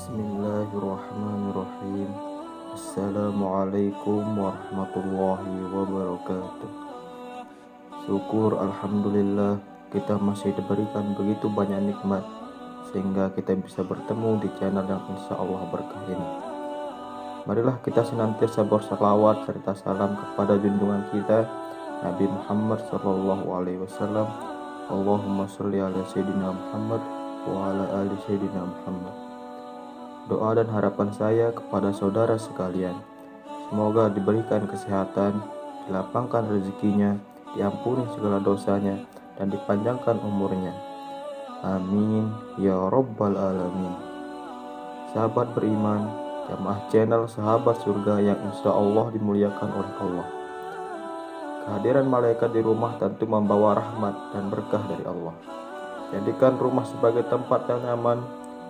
Bismillahirrahmanirrahim. Assalamualaikum warahmatullahi wabarakatuh. Syukur Alhamdulillah kita masih diberikan begitu banyak nikmat sehingga kita bisa bertemu di channel yang insya Allah berkah ini. Marilah kita senantiasa bersalawat serta salam kepada junjungan kita Nabi Muhammad SAW. Allahumma sholli ala Sayyidina Muhammad wa ala ali Sayyidina Muhammad. Doa dan harapan saya kepada saudara sekalian, semoga diberikan kesehatan, dilapangkan rezekinya, diampuni segala dosanya, dan dipanjangkan umurnya. Amin ya rabbal alamin. Sahabat beriman, jamaah channel Sahabat Surga yang insya Allah dimuliakan oleh Allah. Kehadiran malaikat di rumah tentu membawa rahmat dan berkah dari Allah. Jadikan rumah sebagai tempat yang nyaman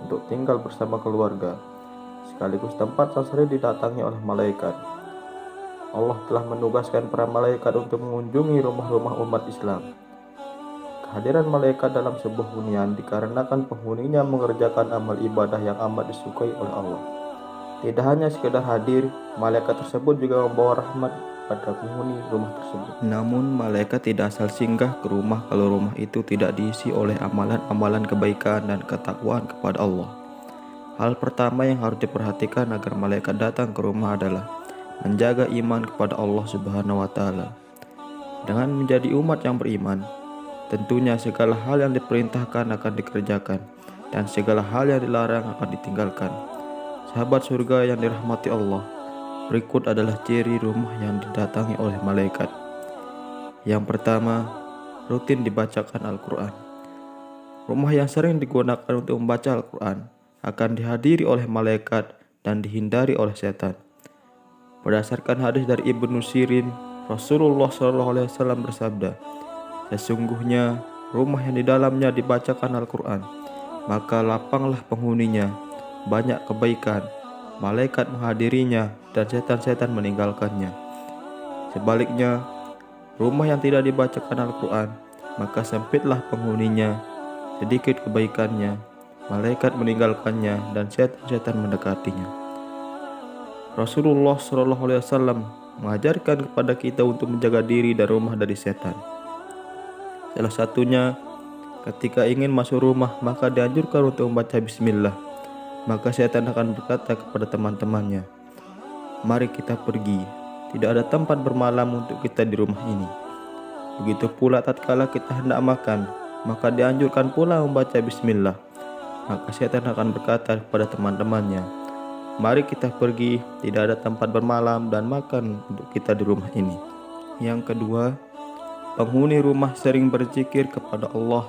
untuk tinggal bersama keluarga, sekaligus tempat yang sering didatangi oleh malaikat. Allah telah menugaskan para malaikat untuk mengunjungi rumah-rumah umat Islam. Kehadiran malaikat dalam sebuah hunian dikarenakan penghuninya mengerjakan amal ibadah yang amat disukai oleh Allah. Tidak hanya sekedar hadir, malaikat tersebut juga membawa rahmat pada penghuni rumah tersebut. Namun malaikat tidak asal singgah ke rumah kalau rumah itu tidak diisi oleh amalan-amalan kebaikan dan ketakwaan kepada Allah. Hal pertama yang harus diperhatikan agar malaikat datang ke rumah adalah menjaga iman kepada Allah Subhanahu wa taala. Dengan menjadi umat yang beriman, tentunya segala hal yang diperintahkan akan dikerjakan dan segala hal yang dilarang akan ditinggalkan. Sahabat surga yang dirahmati Allah, berikut adalah ciri rumah yang didatangi oleh malaikat. Yang pertama, rutin dibacakan Al-Quran. Rumah yang sering digunakan untuk membaca Al-Quran akan dihadiri oleh malaikat dan dihindari oleh setan. Berdasarkan hadis dari Ibnu Sirin, Rasulullah SAW bersabda, "Sesungguhnya rumah yang di dalamnya dibacakan Al-Quran, maka lapanglah penghuninya, banyak kebaikan, malaikat menghadirinya dan setan-setan meninggalkannya. Sebaliknya, rumah yang tidak dibacakan Al-Quran, maka sempitlah penghuninya, sedikit kebaikannya, malaikat meninggalkannya dan setan-setan mendekatinya." Rasulullah SAW mengajarkan kepada kita untuk menjaga diri dan rumah dari setan. Salah satunya, ketika ingin masuk rumah maka dianjurkan untuk membaca bismillah. Maka setan akan berkata kepada teman-temannya, "Mari kita pergi, tidak ada tempat bermalam untuk kita di rumah ini." Begitu pula tatkala kita hendak makan, maka dianjurkan pula membaca bismillah. Maka setan akan berkata kepada teman-temannya, "Mari kita pergi, tidak ada tempat bermalam dan makan untuk kita di rumah ini." Yang kedua, penghuni rumah sering berzikir kepada Allah.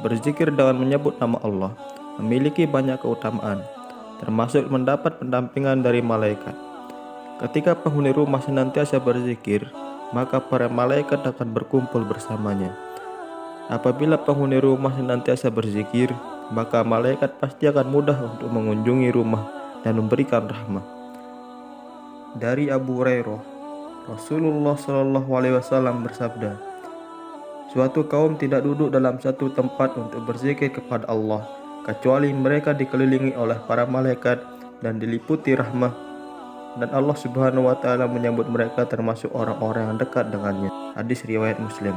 Berzikir dengan menyebut nama Allah memiliki banyak keutamaan, termasuk mendapat pendampingan dari malaikat. Ketika penghuni rumah senantiasa berzikir, maka para malaikat akan berkumpul bersamanya. Apabila penghuni rumah senantiasa berzikir, maka malaikat pasti akan mudah untuk mengunjungi rumah dan memberikan rahmat. Dari Abu Hurairah, Rasulullah SAW bersabda, "Suatu kaum tidak duduk dalam satu tempat untuk berzikir kepada Allah, kecuali mereka dikelilingi oleh para malaikat dan diliputi rahmah, dan Allah Subhanahu wa taala menyambut mereka termasuk orang-orang yang dekat dengannya." Hadis riwayat Muslim.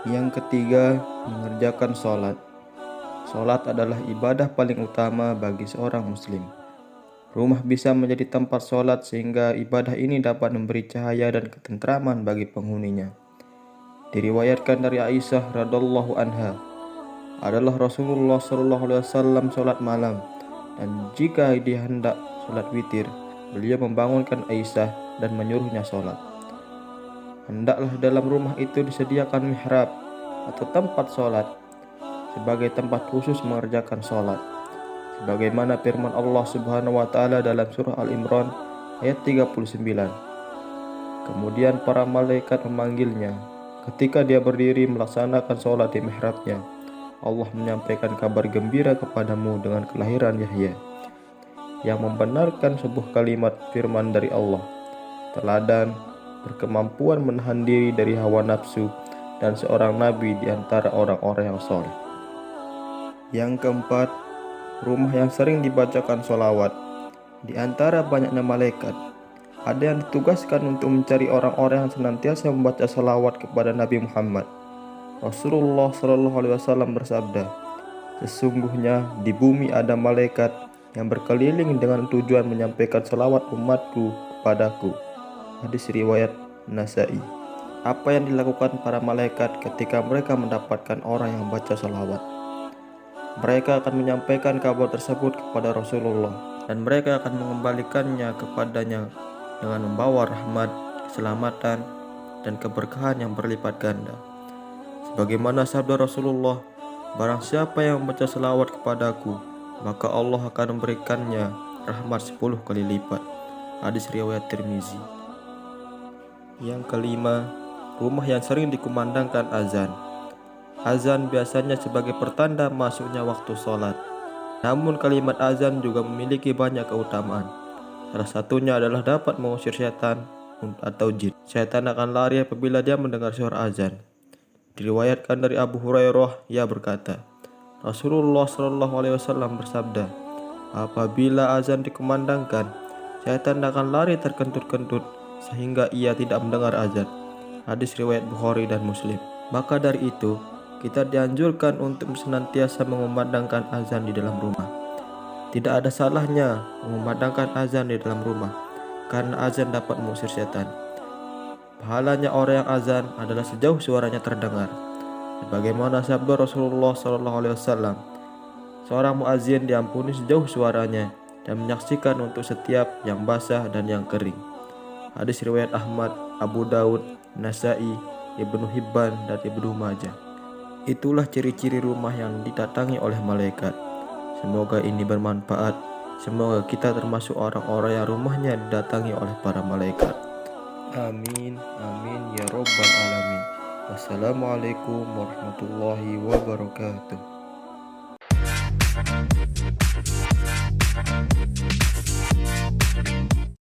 Yang ketiga, mengerjakan sholat. Sholat adalah ibadah paling utama bagi seorang muslim. Rumah bisa menjadi tempat sholat sehingga ibadah ini dapat memberi cahaya dan ketentraman bagi penghuninya. Diriwayatkan dari Aisyah radhiallahu anha, adalah Rasulullah SAW sholat malam, dan jika dia hendak sholat witir, beliau membangunkan Aisyah dan menyuruhnya sholat. Hendaklah dalam rumah itu disediakan mihrab atau tempat sholat sebagai tempat khusus mengerjakan sholat, sebagaimana firman Allah Subhanahu wa taala dalam surah Al-Imran ayat 39. Kemudian para malaikat memanggilnya. Ketika dia berdiri melaksanakan sholat di mihrabnya, Allah menyampaikan kabar gembira kepadamu dengan kelahiran Yahya, yang membenarkan sebuah kalimat firman dari Allah, teladan, berkemampuan menahan diri dari hawa nafsu, dan seorang nabi di antara orang-orang yang soleh. Yang keempat, rumah yang sering dibacakan sholawat. Di antara banyaknya malaikat, ada yang ditugaskan untuk mencari orang-orang yang senantiasa membaca sholawat kepada Nabi Muhammad. Rasulullah Shallallahu Alaihi Wasallam bersabda, sesungguhnya di bumi ada malaikat yang berkeliling dengan tujuan menyampaikan sholawat umatku kepadaku. Hadis riwayat Nasai. Apa yang dilakukan para malaikat ketika mereka mendapatkan orang yang baca sholawat? Mereka akan menyampaikan kabar tersebut kepada Rasulullah, dan mereka akan mengembalikannya kepadanya dengan membawa rahmat, keselamatan, dan keberkahan yang berlipat ganda. Sebagaimana sabda Rasulullah, barang siapa yang membaca selawat kepadaku, maka Allah akan memberikannya rahmat 10 kali lipat. Hadis riwayat Tirmizi. Yang kelima, rumah yang sering dikumandangkan azan. Azan biasanya sebagai pertanda masuknya waktu sholat. Namun kalimat azan juga memiliki banyak keutamaan. Salah satunya adalah dapat mengusir setan atau jin. Setan akan lari apabila dia mendengar suara azan. Diriwayatkan dari Abu Hurairah, ia berkata, Rasulullah Shallallahu Alaihi Wasallam bersabda, apabila azan dikumandangkan, setan akan lari terkentut-kentut sehingga ia tidak mendengar azan. Hadis riwayat Bukhari dan Muslim. Maka dari itu, kita dianjurkan untuk senantiasa mengumandangkan azan di dalam rumah. Tidak ada salahnya mengumandangkan azan di dalam rumah, karena azan dapat mengusir setan. Pahalanya orang yang azan adalah sejauh suaranya terdengar. Sebagaimana sabda Rasulullah SAW, seorang muazin diampuni sejauh suaranya dan menyaksikan untuk setiap yang basah dan yang kering. Hadis riwayat Ahmad, Abu Daud, Nasai, Ibnu Hibban, dan Ibnu Majah. Itulah ciri-ciri rumah yang didatangi oleh malaikat. Semoga ini bermanfaat. Semoga kita termasuk orang-orang yang rumahnya didatangi oleh para malaikat. Amin, amin ya robbal alamin. Wassalamualaikum warahmatullahi wabarakatuh.